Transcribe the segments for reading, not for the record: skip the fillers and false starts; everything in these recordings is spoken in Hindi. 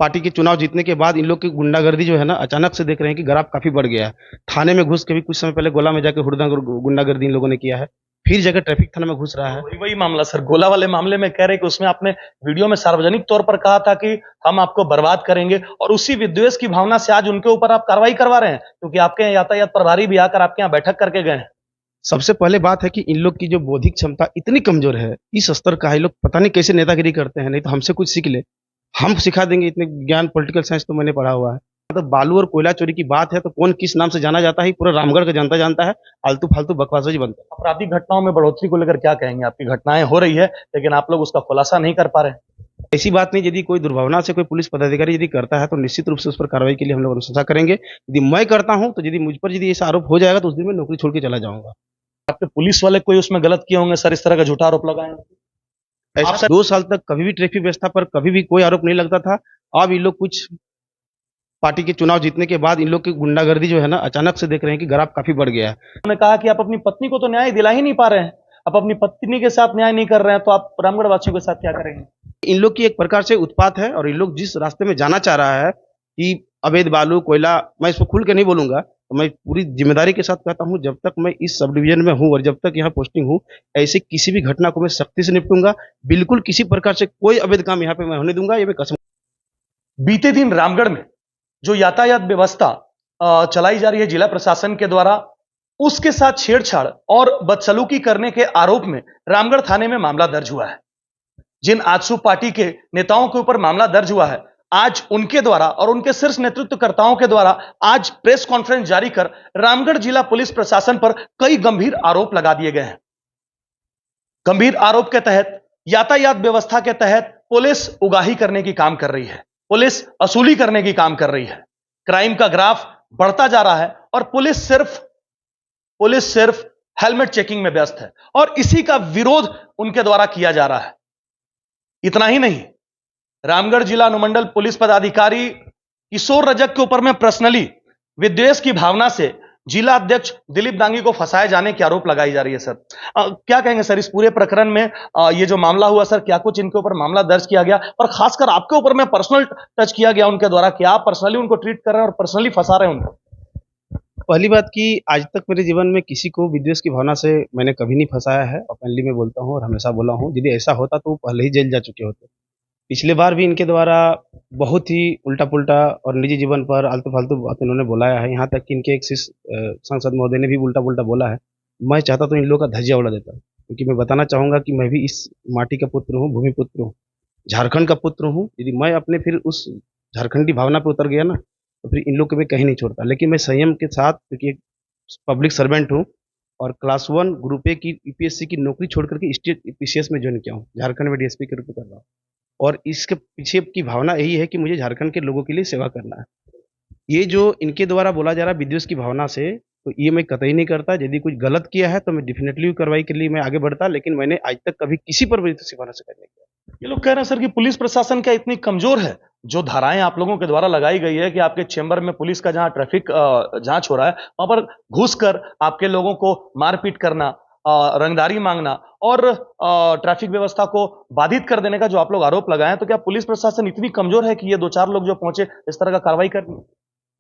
पार्टी के चुनाव जीतने के बाद इन लोग की गुंडागर्दी जो है ना, अचानक से देख रहे हैं कि ग्राफ काफी बढ़ गया है। थाने में घुस के भी कुछ समय पहले गोला में जाके हुड़दंग और गुंडागर्दी इन लोगों ने किया है। फिर जाकर ट्रैफिक थाना में घुस रहा है। वही वही मामला सर, गोला वाले मामले में कह रहे कि उसमें आपने वीडियो में सार्वजनिक तौर पर कहा था कि हम आपको बर्बाद करेंगे, और उसी विद्वेष की भावना से आज उनके ऊपर आप कार्रवाई करवा रहे हैं, क्योंकि आपके यहाँ यातायात प्रभारी भी आकर आपके यहाँ बैठक करके गए हैं। सबसे पहले बात है कि इन लोग की जो बौद्धिक क्षमता इतनी कमजोर है, इस स्तर का है, ये लोग पता नहीं कैसे नेतागिरी करते हैं। नहीं तो हमसे कुछ सीख ले, हम सिखा देंगे। इतने ज्ञान, पॉलिटिकल साइंस तो मैंने पढ़ा हुआ है। तो बालू और कोयला चोरी की बात है तो कौन किस नाम से जाना जाता है, पूरा रामगढ़ का जनता जानता है। आलतू फालतू बकवासबाजी बनता है। आपराधिक घटनाओं में बढ़ोतरी को लेकर क्या कहेंगे? आपकी घटनाएं हो रही है लेकिन आप लोग उसका खुलासा नहीं कर पा रहे हैं। ऐसी बात नहीं, यदि कोई दुर्भावना से कोई पुलिस पदाधिकारी यदि करता है तो निश्चित रूप से उस पर कार्रवाई के लिए हम लोग अनुशंसा करेंगे। यदि मैं करता हूं तो यदि मुझ पर यदि ऐसा आरोप हो जाएगा तो उस दिन मैं नौकरी छोड़ के चला जाऊंगा। आपके पुलिस वाले कोई उसमें गलत किए होंगे सर, इस तरह का झूठा आरोप लगाए? ऐसा 2 साल तक कभी भी ट्रैफिक व्यवस्था पर कभी भी कोई आरोप नहीं लगता था। अब ये लोग कुछ पार्टी के चुनाव जीतने के बाद इन लोग की गुंडागर्दी जो है ना, अचानक से देख रहे हैं कि ग्राफ काफी बढ़ गया है। उन्होंने कहा कि आप अपनी पत्नी को तो न्याय दिला ही नहीं पा रहे हैं, आप अपनी पत्नी के साथ न्याय नहीं कर रहे हैं, तो आप रामगढ़ वासियों के साथ क्या करेंगे? इन लोग की एक प्रकार से उत्पात है और इन लोग जिस रास्ते में जाना चाह रहा है कि अवैध बालू कोयला, मैं इसको खुल के नहीं बोलूंगा, तो मैं पूरी जिम्मेदारी के साथ कहता हूं, जब तक मैं इस सब डिवीजन में हूं और जब तक यहाँ पोस्टिंग हूं, ऐसे किसी भी घटना को मैं सख्ती से निपटूंगा। बिल्कुल किसी प्रकार से कोई अवैध काम यहाँ पे मैं होने दूंगा, ये मैं कसम। बीते दिन रामगढ़ में जो यातायात व्यवस्था चलाई जा रही है जिला प्रशासन के द्वारा, उसके साथ छेड़छाड़ और बदसलूकी करने के आरोप में रामगढ़ थाने में मामला दर्ज हुआ है। जिन आजसू पार्टी के नेताओं के ऊपर मामला दर्ज हुआ है, आज उनके द्वारा और उनके शीर्ष नेतृत्वकर्ताओं के द्वारा आज प्रेस कॉन्फ्रेंस जारी कर रामगढ़ जिला पुलिस प्रशासन पर कई गंभीर आरोप लगा दिए गए हैं। गंभीर आरोप के तहत यातायात व्यवस्था के तहत पुलिस उगाही करने की काम कर रही है, पुलिस असूली करने की काम कर रही है। क्राइम का ग्राफ बढ़ता जा रहा है और पुलिस सिर्फ हेलमेट चेकिंग में व्यस्त है और इसी का विरोध उनके द्वारा किया जा रहा है। इतना ही नहीं, रामगढ़ जिला अनुमंडल पुलिस पदाधिकारी किशोर रजक के ऊपर में पर्सनली विद्वेष की भावना से जिला अध्यक्ष दिलीप दांगी को फंसाए जाने की आरोप लगाई जा रही है। सर क्या कहेंगे सर इस पूरे प्रकरण में? ये जो मामला हुआ सर, क्या कुछ इनके ऊपर मामला दर्ज किया गया और खासकर आपके ऊपर में पर्सनल टच किया गया उनके द्वारा, क्या आप पर्सनली उनको ट्रीट कर रहे हैं और पर्सनली फंसा रहे हैं उनको? पहली बात कि आज तक मेरे जीवन में किसी को विद्वेष की भावना से मैंने कभी नहीं फंसाया है, ओपनली में बोलता हूँ और हमेशा बोला हूँ। यदि ऐसा होता तो वो पहले ही जेल जा चुके होते। पिछले बार भी इनके द्वारा बहुत ही उल्टा-पुल्टा और निजी जीवन पर आलतू-फालतू बात इन्होंने बुलाया है। यहाँ तक कि इनके एक सांसद महोदय ने भी उल्टा-पुल्टा बोला है। मैं चाहता तो इन लोगों का धज्जियाँ उड़ा देता, क्योंकि मैं बताना चाहूँगा कि मैं भी इस माटी का पुत्र हूँ, भूमि पुत्र हूँ, झारखंड का पुत्र हूँ। यदि मैं अपने फिर उस झारखंडी भावना पे उतर गया ना, तो फिर इन लोग को मैं कहीं नहीं छोड़ता। लेकिन मैं संयम के साथ, क्योंकि एक पब्लिक सर्वेंट हूँ और क्लास 1 ग्रुप ए की यूपीएससी की नौकरी छोड़ करके स्टेट पीसीएस में ज्वाइन किया हूँ। झारखंड में डीएसपी के रूप में कर रहा हूँ और इसके पीछे की भावना यही है कि मुझे झारखंड के लोगों के लिए सेवा करना है। ये जो इनके द्वारा बोला जा रहा है विद्वेष की भावना से, तो ये मैं कतई नहीं करता। यदि कुछ गलत किया है तो मैं डेफिनेटली कार्रवाई के लिए मैं आगे बढ़ता, लेकिन मैंने आज तक कभी किसी पर विद्वेष की भावना से नहीं किया। ये लोग कह रहे हैं सर कि पुलिस प्रशासन क्या इतनी कमजोर है? जो धाराएं आप लोगों के द्वारा लगाई गई है कि आपके चेंबर में पुलिस का जहां ट्रैफिक जांच हो रहा है, वहां पर घुसकर आपके लोगों को मारपीट करना, रंगदारी मांगना और ट्रैफिक व्यवस्था को बाधित कर देने का जो आप लोग आरोप लगाए हैं, तो क्या पुलिस प्रशासन इतनी कमजोर है कि ये 2-4 लोग जो पहुंचे इस तरह का कार्रवाई कर?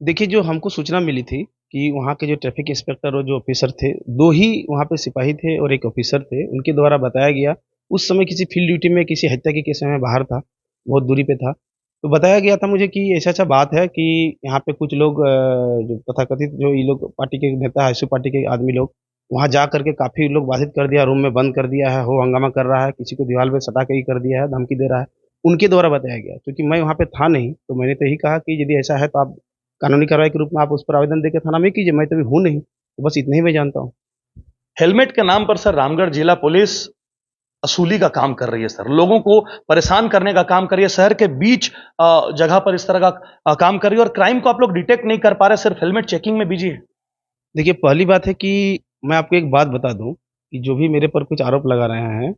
देखिए, जो हमको सूचना मिली थी कि वहाँ के जो ट्रैफिक इंस्पेक्टर और जो ऑफिसर थे, 2 ही वहाँ पे सिपाही थे और 1 ऑफिसर थे। उनके द्वारा बताया गया, उस समय किसी फील्ड ड्यूटी में किसी हत्या के केस में मैं बाहर था, बहुत दूरी पे था। तो बताया गया था मुझे कि ऐसा-ऐसा बात है कि यहाँ पे कुछ लोग जो तथाकथित जो ये लोग पार्टी के नेता है, आजसू पार्टी के आदमी लोग, वहाँ जा कर के काफ़ी लोग बाधित कर दिया, रूम में बंद कर दिया है, हो हंगामा कर रहा है, किसी को दीवार पे सटा के ही कर दिया है, धमकी दे रहा है। उनके द्वारा बताया गया। क्योंकि मैं वहाँ पे था नहीं, तो मैंने तो यही कहा कि यदि ऐसा है तो आप कानूनी कार्रवाई के रूप में आप उस पर आवेदन देके थाना में कीजिए, मैं तो अभी हूँ नहीं, तो बस इतना ही मैं जानता हूँ। हेलमेट के नाम पर सर रामगढ़ जिला पुलिस असूली का काम कर रही है सर, लोगों को परेशान करने का काम कर रही है, शहर के बीच जगह पर इस तरह का काम कर रही है और क्राइम को आप लोग डिटेक्ट नहीं कर पा रहे, सिर्फ हेलमेट चेकिंग में बिजी है। देखिए, पहली बात है कि मैं आपको एक बात बता दूँ कि जो भी मेरे पर कुछ आरोप लगा रहे हैं,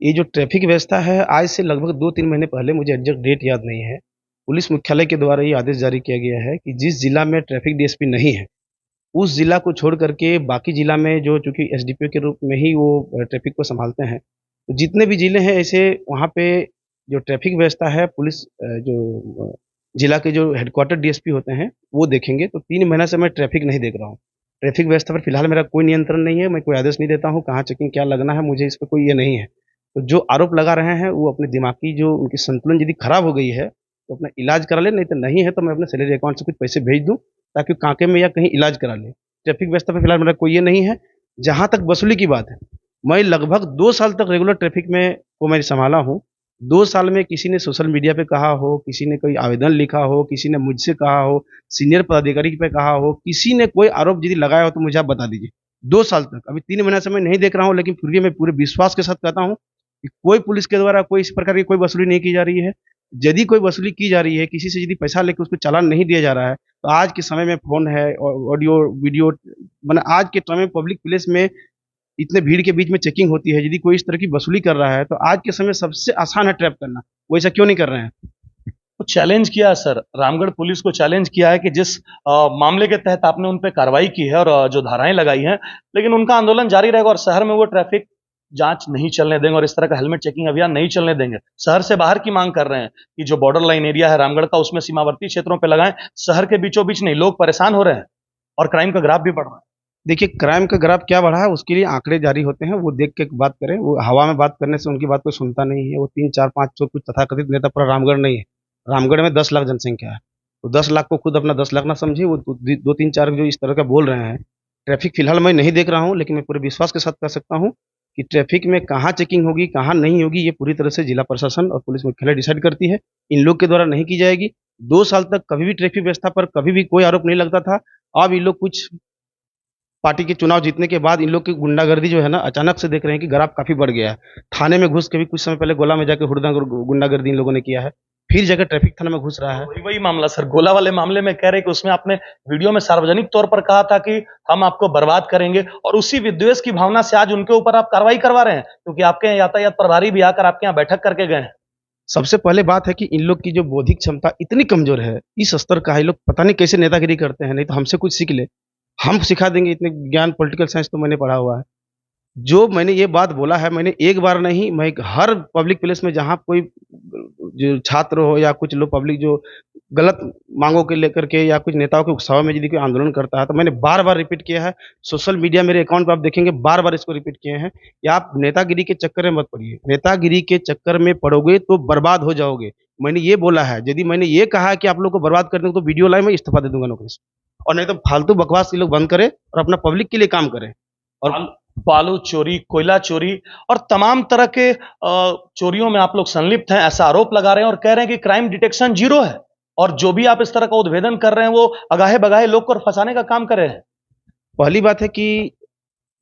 ये जो ट्रैफिक व्यवस्था है, आज से लगभग 2-3 महीने पहले, मुझे एग्ज़ैक्ट डेट याद नहीं है, पुलिस मुख्यालय के द्वारा ये आदेश जारी किया गया है कि जिस जिला में ट्रैफिक डीएसपी नहीं है, उस जिला को छोड़ करके बाकी जिला में, जो चूँकि एसडीपीओ के रूप में ही वो ट्रैफिक को सँभालते हैं, तो जितने भी जिले हैं ऐसे, वहाँ पे जो ट्रैफिक व्यवस्था है, पुलिस जो जिला के जो हेडक्वार्टर डीएसपी होते हैं वो देखेंगे। तो 3 महीना से मैं ट्रैफिक नहीं देख रहा हूँ। ट्रैफिक व्यवस्था पर फिलहाल मेरा कोई नियंत्रण नहीं है, मैं कोई आदेश नहीं देता हूँ, कहाँ चेकिंग क्या लगना है, मुझे इस पे कोई ये नहीं है। तो जो आरोप लगा रहे हैं वो अपने दिमागी जो उनकी संतुलन यदि खराब हो गई है, तो अपना इलाज करा लें, नहीं तो नहीं है तो मैं अपने सैलरी अकाउंट से कुछ पैसे भेज दूँ, ताकि कांके में या कहीं इलाज करा लें। ट्रैफिक व्यवस्था पे फिलहाल मेरा कोई ये नहीं है। जहाँ तक वसूली की बात है, मैं लगभग 2 साल तक रेगुलर ट्रैफिक में को मैं सँभाला हूँ। 2 साल में किसी ने सोशल मीडिया पे कहा हो, किसी ने कोई आवेदन लिखा हो, किसी ने मुझसे कहा हो, सीनियर पदाधिकारी पे कहा हो, किसी ने कोई आरोप यदि लगाया हो तो मुझे आप बता दीजिए। 2 साल तक, अभी 3 महीने से मैं नहीं देख रहा हूँ, लेकिन फिर भी मैं पूरे विश्वास के साथ कहता हूँ कि कोई पुलिस के द्वारा कोई इस प्रकार की कोई वसूली नहीं की जा रही है। यदि कोई वसूली की जा रही है, किसी से यदि पैसा लेके उसको चालान नहीं दिया जा रहा है, तो आज के समय में फ़ोन है, ऑडियो, वीडियो, माने आज के समय में पब्लिक प्लेस में इतने भीड़ के बीच में चेकिंग होती है, यदि कोई इस तरह की वसूली कर रहा है, तो आज के समय सबसे आसान है ट्रैप करना। वो ऐसा क्यों नहीं कर रहे हैं? तो चैलेंज किया है सर, रामगढ़ पुलिस को चैलेंज किया है कि जिस मामले के तहत आपने उन पे कार्रवाई की है और जो धाराएं लगाई हैं, लेकिन उनका आंदोलन जारी रहेगा और शहर में वो ट्रैफिक जांच नहीं चलने देंगे और इस तरह का हेलमेट चेकिंग अभियान नहीं चलने देंगे। शहर से बाहर की मांग कर रहे हैं कि जो बॉर्डर लाइन एरिया है रामगढ़ का, उसमें सीमावर्ती क्षेत्रों पे लगाएं। शहर के बीचों बीच नहीं, लोग परेशान हो रहे हैं और क्राइम का ग्राफ भी बढ़ रहा है। देखिए, क्राइम का ग्राफ क्या बढ़ा है, उसके लिए आंकड़े जारी होते हैं, वो देख के बात करें। वो हवा में बात करने से उनकी बात कोई सुनता नहीं है। वो 3, 4, 500 कुछ तथाकथित नेता पूरा रामगढ़ नहीं है। रामगढ़ में 10 लाख जनसंख्या है। तो 10 लाख को खुद अपना 10 लाख ना समझिए, वो 2, 3, 4 जो इस तरह का बोल रहे हैं। ट्रैफिक फिलहाल मैं नहीं देख रहा हूँ, लेकिन मैं पूरे विश्वास के साथ कह सकता हूँ कि ट्रैफिक में कहाँ चेकिंग होगी, कहाँ नहीं होगी, ये पूरी तरह से जिला प्रशासन और पुलिस मुख्यालय डिसाइड करती है। इन लोग के द्वारा नहीं की जाएगी। 2 साल तक कभी भी ट्रैफिक व्यवस्था पर कभी भी कोई आरोप नहीं लगता था। अब ये लोग कुछ पार्टी के चुनाव जीतने के बाद इन लोग की गुंडागर्दी जो है ना, अचानक से देख रहे हैं कि ग्राफ काफ़ी बढ़ गया है। थाने में घुस के भी कुछ समय पहले गोला में जाके हुड़दंग और गुंडागर्दी इन लोगों ने किया है। फिर जाकर ट्रैफिक थाना में घुस रहा है। वही वही मामला सर, गोला वाले मामले में कह रहे कि उसमें आपने वीडियो में सार्वजनिक तौर पर कहा था कि हम आपको बर्बाद करेंगे और उसी विद्वेष की भावना से आज उनके ऊपर आप कार्रवाई करवा रहे हैं, क्योंकि आपके यहाँ यातायात प्रभारी भी आकर आपके यहाँ बैठक करके गए हैं। सबसे पहले बात है कि इन लोग की जो बौद्धिक क्षमता इतनी कमज़ोर है, इस स्तर का है, ये लोग पता नहीं कैसे नेतागिरी करते हैं, नहीं तो हमसे कुछ सीख ले। हम सिखा देंगे, इतने ज्ञान पॉलिटिकल साइंस तो मैंने पढ़ा हुआ है। जो मैंने ये बात बोला है, मैंने एक बार नहीं, मैं हर पब्लिक प्लेस में जहाँ कोई जो छात्र हो या कुछ लोग पब्लिक जो गलत मांगों के लेकर के या कुछ नेताओं के उकसावे में यदि कोई आंदोलन करता है, तो मैंने बार-बार रिपीट किया है। सोशल मीडिया मेरे अकाउंट पे आप देखेंगे, बार-बार इसको रिपीट किए हैं कि आप नेतागिरी के चक्कर में मत पड़िए। नेतागिरी के चक्कर में पड़ोगे तो बर्बाद हो जाओगे। मैंने ये बोला है, यदि मैंने ये कहा है कि आप लोग को बर्बाद कर देंगे तो वीडियो लाइव मैं इस्तीफा दे दूँगा नौकरी से। और नहीं तो फालतू बकवास ये लोग बंद करें और अपना पब्लिक के लिए काम करें। और बालू चोरी, कोयला चोरी और तमाम तरह के चोरियों में आप लोग संलिप्त हैं, ऐसा आरोप लगा रहे हैं और कह रहे हैं कि क्राइम डिटेक्शन जीरो है और जो भी आप इस तरह का उद्भेदन कर रहे हैं वो अगाहे-बगाहे लोग को फंसाने का काम कर रहे हैं। पहली बात है कि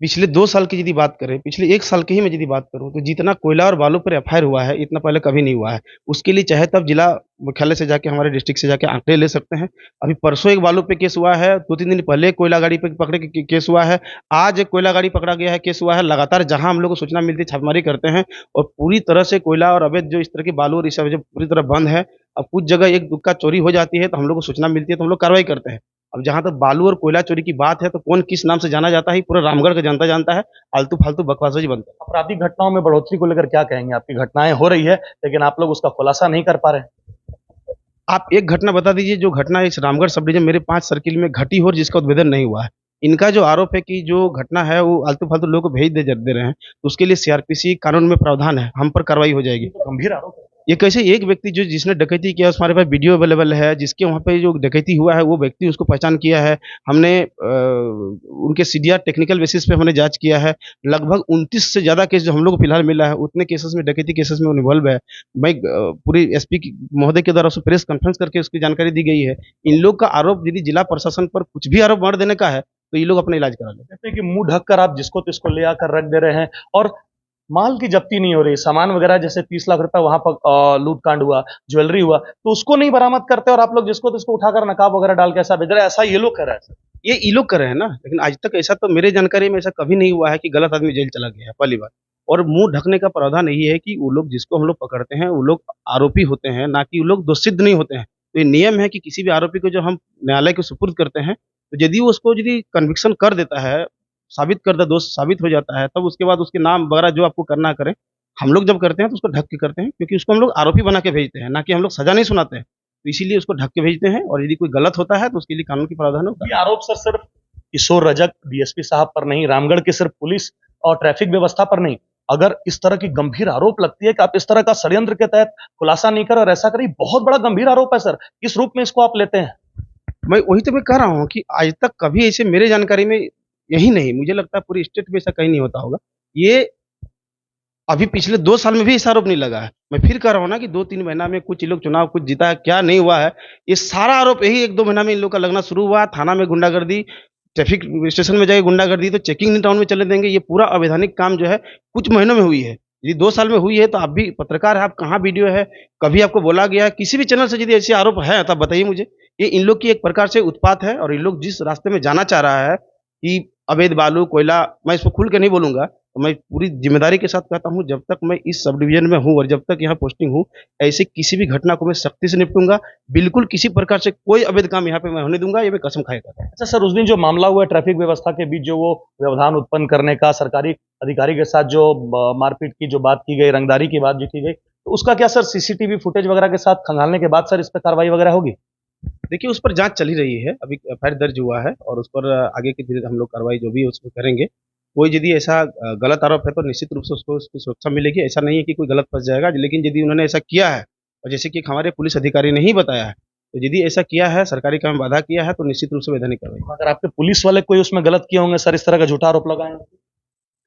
पिछले 2 साल की यदि बात करें, पिछले 1 साल की ही मैं यदि बात करूँ, तो जितना कोयला और बालू पर एफआईआर हुआ है, इतना पहले कभी नहीं हुआ है। उसके लिए चाहे तो आप जिला मुख्यालय से जाके, हमारे डिस्ट्रिक्ट से जाके आंकड़े ले सकते हैं। अभी परसों एक बालू पे केस हुआ है, 2-3 दिन पहले एक कोयला गाड़ी पे पकड़े के केस हुआ है, आज एक कोयला गाड़ी पकड़ा गया है, केस हुआ है। लगातार जहाँ हम लोग को सूचना मिलती है, छापेमारी करते हैं और पूरी तरह से कोयला और अवैध जो इस तरह की बालू और ये सब जो पूरी तरह बंद है। अब कुछ जगह एक दुक्का चोरी हो जाती है, तो हम लोग को सूचना मिलती है, तो हम लोग कार्रवाई करते हैं। अब जहाँ तक बालू और कोयला चोरी की बात है, तो कौन किस नाम से जाना जाता है, ये पूरा रामगढ़ का जनता जानता है। आलतू-फालतू बकवासबाजी बनता है। आपराधिक घटनाओं में बढ़ोतरी को लेकर क्या कहेंगे? आपकी घटनाएं हो रही है, लेकिन आप लोग उसका खुलासा नहीं कर पा रहे हैं। आप एक घटना बता दीजिए, जो घटना इस रामगढ़ सब डिवीज़न मेरे 5 सर्किल में घटी हो और जिसका उद्भेदन नहीं हुआ है। इनका जो आरोप है कि जो घटना है वो आलतू-फालतू लोगों को भेज दे रहे हैं, तो उसके लिए सीआरपीसी कानून में प्रावधान है, हम पर कार्रवाई हो जाएगी। तो गंभीर आरोप है। ये कैसे एक व्यक्ति जो जिसने डकैती किया, हमारे पास वीडियो अवेलेबल है, जिसके वहाँ पे जो डकैती हुआ है वो व्यक्ति उसको पहचान किया है। हमने उनके सीडीआर टेक्निकल बेसिस पे हमने जाँच किया है। लगभग 29 से ज़्यादा केस जो हम लोग को फिलहाल मिला है, उतने केसेस में, डकैती केसेस में वो इन्वॉल्व है। मैं पूरी एसपी की महोदय के द्वारा उसको प्रेस कॉन्फ्रेंस करके उसकी जानकारी दी गई है। इन लोग का आरोप यदि जिला प्रशासन पर कुछ भी आरोप मढ़ देने का है, तो ये लोग अपना इलाज करा लें। कहते हैं कि मुंह ढक कर आप जिसको तिसको ले आकर रख दे रहे हैं और माल की जब्ती नहीं हो रही, सामान वगैरह जैसे 30 लाख रुपए वहां पर लूट कांड हुआ, ज्वेलरी हुआ, तो उसको नहीं बरामद करते और आप लोग जिसको तिसको उठाकर नकाब वगैरह डाल के ऐसा भेज रहे हैं, ऐसा ये लोग कर रहे हैं। ये लोग कर रहे हैं ना, लेकिन आज तक ऐसा तो मेरे जानकारी में ऐसा कभी नहीं हुआ है कि गलत आदमी जेल चला गया है, पहली बात। और मुँह ढकने का प्रावधान यही है कि वो लोग जिसको हम लोग पकड़ते हैं, वो लोग आरोपी होते हैं, ना कि वो लोग दोषित नहीं होते हैं। तो ये नियम है कि किसी भी आरोपी को जब हम न्यायालय के सुपुर्द करते हैं, तो यदि वो उसको यदि कन्विक्शन कर देता है, साबित कर दे, दोष साबित हो जाता है, तब उसके बाद उसके नाम वगैरह जो आपको करना करें। हम लोग जब करते हैं तो उसको ढक के करते हैं, क्योंकि उसको हम लोग आरोपी बना के भेजते हैं, ना कि हम लोग सज़ा नहीं सुनाते हैं। तो इसीलिए उसको ढक के भेजते हैं, और यदि कोई गलत होता है तो उसके लिए कानून की प्रावधान होता है। ये आरोप सर सिर्फ किशोर रजक डीएसपी साहब पर नहीं, रामगढ़ की सिर्फ पुलिस और ट्रैफिक व्यवस्था पर नहीं, अगर इस तरह की गंभीर आरोप लगती है कि आप इस तरह का षड्यंत्र के तहत खुलासा नहीं कर और ऐसा करें, बहुत बड़ा गंभीर आरोप है सर, किस रूप में इसको आप लेते हैं? मैं वही तो मैं कह रहा हूँ कि आज तक कभी ऐसे मेरे जानकारी में यही नहीं, मुझे लगता है पूरे स्टेट में ऐसा कहीं नहीं होता होगा। ये अभी पिछले 2 साल में भी ऐसा आरोप नहीं लगा है। मैं फिर कह रहा हूँ ना कि 2-3 महीना में कुछ ये लोग चुनाव कुछ जीता है, क्या नहीं हुआ है। ये सारा आरोप यही 1-2 महीना में इन लोग का लगना शुरू हुआ। थाना में गुंडागर्दी, ट्रैफिक स्टेशन में जाके गुंडागर्दी, तो चेकिंग नहीं टाउन में चलने देंगे। ये पूरा अवैधानिक काम जो है कुछ महीनों में हुई है। यदि 2 साल में हुई है तो आप भी पत्रकार हैं, आप कहाँ वीडियो है, कभी आपको बोला गया है, किसी भी चैनल से यदि ऐसे आरोप है तो आप बताइए मुझे। ये इन लोग की एक प्रकार से उत्पात है, और इन लोग जिस रास्ते में जाना चाह रहा है कि अवैध बालू, कोयला, मैं इसको खुल के नहीं बोलूँगा, तो मैं पूरी ज़िम्मेदारी के साथ कहता हूँ, जब तक मैं इस सब डिवीज़न में हूँ और जब तक यहाँ पोस्टिंग हूँ, ऐसी किसी भी घटना को मैं सख्ती से निपटूँगा। बिल्कुल किसी प्रकार से कोई अवैध काम यहाँ पे मैं होने दूँगा, ये मैं कसम खाए कहता हूँ। अच्छा सर, उस दिन जो मामला हुआ ट्रैफिक व्यवस्था के बीच, जो वो व्यवधान उत्पन्न करने का, सरकारी अधिकारी के साथ जो मारपीट की जो बात की गई, रंगदारी की बात जो की गई, तो उसका क्या सर सीसीटीवी फुटेज वगैरह के साथ खंगालने के बाद सर इस पर कार्रवाई वगैरह होगी? देखिए, उस पर जाँच चल ही रही है, अभी एफआईआर दर्ज हुआ है और उस पर आगे की धीरे हम लोग कार्रवाई जो भी है उसमें करेंगे। कोई यदि ऐसा गलत आरोप है तो निश्चित रूप से उसको उसकी सुरक्षा मिलेगी। ऐसा नहीं है कि कोई गलत फँस जाएगा, लेकिन यदि उन्होंने ऐसा किया है और जैसे कि एक हमारे पुलिस अधिकारी ने ही बताया है, तो यदि ऐसा किया है, सरकारी काम में बाधा किया है, तो निश्चित रूप से वैधानिक कार्रवाई। अगर आपके पुलिस वाले कोई उसमें गलत किए होंगे सर, इस तरह का झूठा आरोप लगाए होंगे?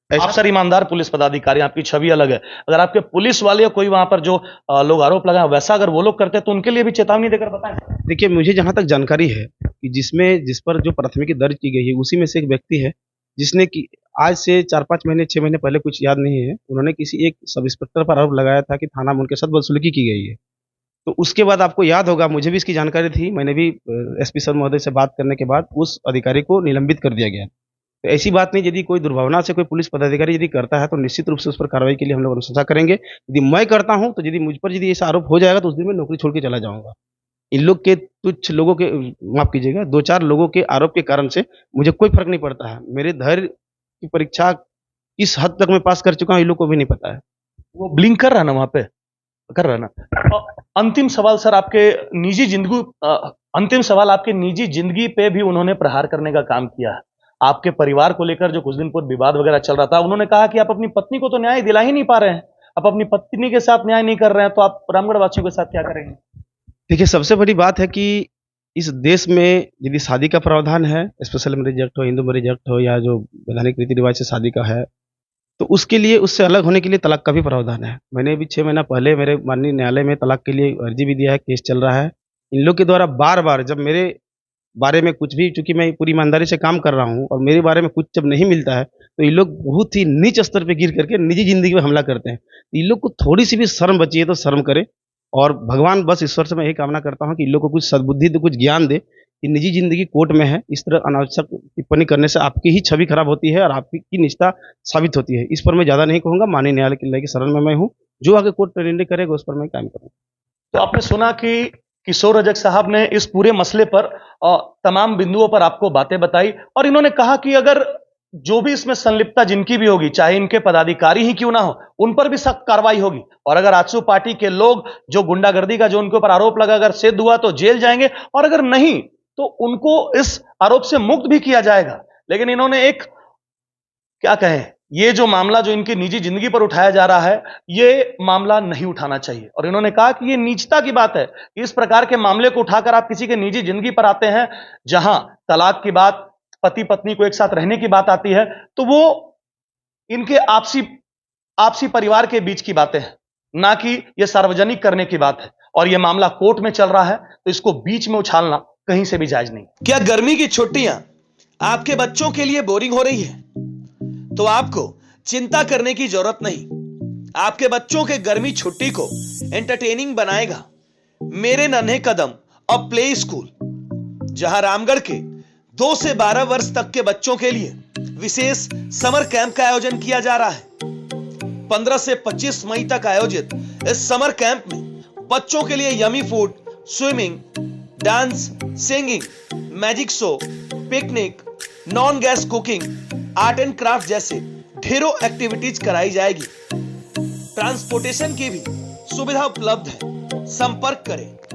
आप सर ईमानदार पुलिस पदाधिकारी, आपकी छवि अलग है। अगर आपके पुलिस वाले कोई वहां पर जो लोग आरोप लगाए, वैसा अगर वो लोग करते हैं तो उनके लिए भी चेतावनी देकर बताएं। देखिए, मुझे जहाँ तक जानकारी है कि जिस पर जो प्राथमिकी दर्ज की गई है, उसी में से एक व्यक्ति है, जिसने कि आज से 4-5 महीने, 6 महीने पहले, कुछ याद नहीं है, उन्होंने किसी एक सब इंस्पेक्टर पर आरोप लगाया था कि थाना में उनके साथ बदसलूकी की गई है। तो उसके बाद आपको याद होगा, मुझे भी इसकी जानकारी थी, मैंने भी एसपी सर महोदय से बात करने के बाद उस अधिकारी को निलंबित कर दिया गया। तो ऐसी बात नहीं, यदि कोई दुर्भावना से कोई पुलिस पदाधिकारी यदि करता है, तो निश्चित रूप से उस पर कार्रवाई के लिए हम लोग अनुशंसा करेंगे। यदि मैं करता हूँ, तो यदि मुझ पर यदि ऐसा आरोप हो जाएगा, तो उस दिन मैं नौकरी छोड़ के चला जाऊँगा। इन लोग के तुच्छ लोगों के, माफ़ कीजिएगा, 2-4 लोगों के आरोप के कारण से मुझे कोई फ़र्क नहीं पड़ता है। मेरे धैर्य की परीक्षा किस हद तक मैं पास कर चुका हूँ, इन लोग को भी नहीं पता है। वो ब्लिंक कर रहा है ना वहां पे, कर रहा है ना। अंतिम सवाल सर, आपके निजी जिंदगी अंतिम सवाल आपके निजी जिंदगी पे भी उन्होंने प्रहार करने का काम किया है। आपके परिवार को लेकर जो कुछ दिन पूर्व विवाद वगैरह चल रहा था, उन्होंने कहा कि आप अपनी पत्नी को तो न्याय दिला ही नहीं पा रहे हैं, आप अपनी पत्नी के साथ न्याय नहीं कर रहे हैं, तो आप रामगढ़ वासियों के साथ क्या करेंगे? देखिए, सबसे बड़ी बात है कि इस देश में यदि शादी का प्रावधान है, स्पेशल मैरिज एक्ट हो, हिंदू मैरिज एक्ट हो, या जो वैधानिक रीति रिवाज से शादी का है, तो उसके लिए, उससे अलग होने के लिए तलाक का भी प्रावधान है। मैंने अभी 6 महीना पहले मेरे माननीय न्यायालय में तलाक के लिए अर्जी भी दिया है, केस चल रहा है। इन लोग के द्वारा बार-बार जब मेरे बारे में कुछ भी, चूँकि मैं पूरी ईमानदारी से काम कर रहा हूँ और मेरे बारे में कुछ जब नहीं मिलता है, तो ये लोग बहुत ही नीच स्तर पे गिर करके निजी ज़िंदगी में हमला करते हैं। इन लोग को थोड़ी-सी भी शर्म बची है तो शर्म करें, और भगवान, बस ईश्वर से मैं यही कामना करता हूँ कि इन लोग को कुछ सद्बुद्धि दे, कुछ ज्ञान दे कि निजी ज़िंदगी कोर्ट में है। इस तरह अनावश्यक टिप्पणी करने से आपकी ही छवि खराब होती है और आपकी निजता साबित होती है। इस पर मैं ज़्यादा नहीं कहूँगा, माननीय न्यायालय की शरण में मैं हूँ। जो आगे कोर्ट निर्णय करेगा उस पर मैं काम करूँगा। तो आपने सुना कि किशोर रजक साहब ने इस पूरे मसले पर तमाम बिंदुओं पर आपको बातें बताई, और इन्होंने कहा कि अगर जो भी इसमें संलिप्तता जिनकी भी होगी, चाहे इनके पदाधिकारी ही क्यों ना हो, उन पर भी सख्त कार्रवाई होगी। और अगर आजसू पार्टी के लोग जो गुंडागर्दी का जो उनके ऊपर आरोप लगा, अगर सिद्ध हुआ तो जेल जाएंगे, और अगर नहीं तो उनको इस आरोप से मुक्त भी किया जाएगा। लेकिन इन्होंने एक, क्या कहें, ये जो मामला जो इनकी निजी जिंदगी पर उठाया जा रहा है, ये मामला नहीं उठाना चाहिए। और इन्होंने कहा कि ये नीचता की बात है, इस प्रकार के मामले को उठाकर आप किसी के निजी जिंदगी पर आते हैं, जहां तलाक की बात, पति पत्नी को एक साथ रहने की बात आती है, तो वो इनके आपसी परिवार के बीच की बातें हैं, ना कि ये सार्वजनिक करने की बात है। और ये मामला कोर्ट में चल रहा है, तो इसको बीच में उछालना कहीं से भी जायज नहीं। क्या गर्मी की छुट्टियां आपके बच्चों के लिए बोरिंग हो रही है? तो आपको चिंता करने की जरूरत नहीं। आपके बच्चों के गर्मी छुट्टी को एंटरटेनिंग बनाएगा मेरे नन्हे कदम अब प्ले स्कूल, जहां रामगढ़ के 2 से 12 वर्ष तक के बच्चों के लिए विशेष समर कैंप का आयोजन किया जा रहा है। 15 से 25 मई तक आयोजित इस समर कैंप में बच्चों के लिए yummy food, swimming, dance, singing, magic show, picnic, non gas cooking, art and craft जैसे ढेरों एक्टिविटीज कराई जाएगी। ट्रांसपोर्टेशन की भी सुविधा उपलब्ध है। संपर्क करें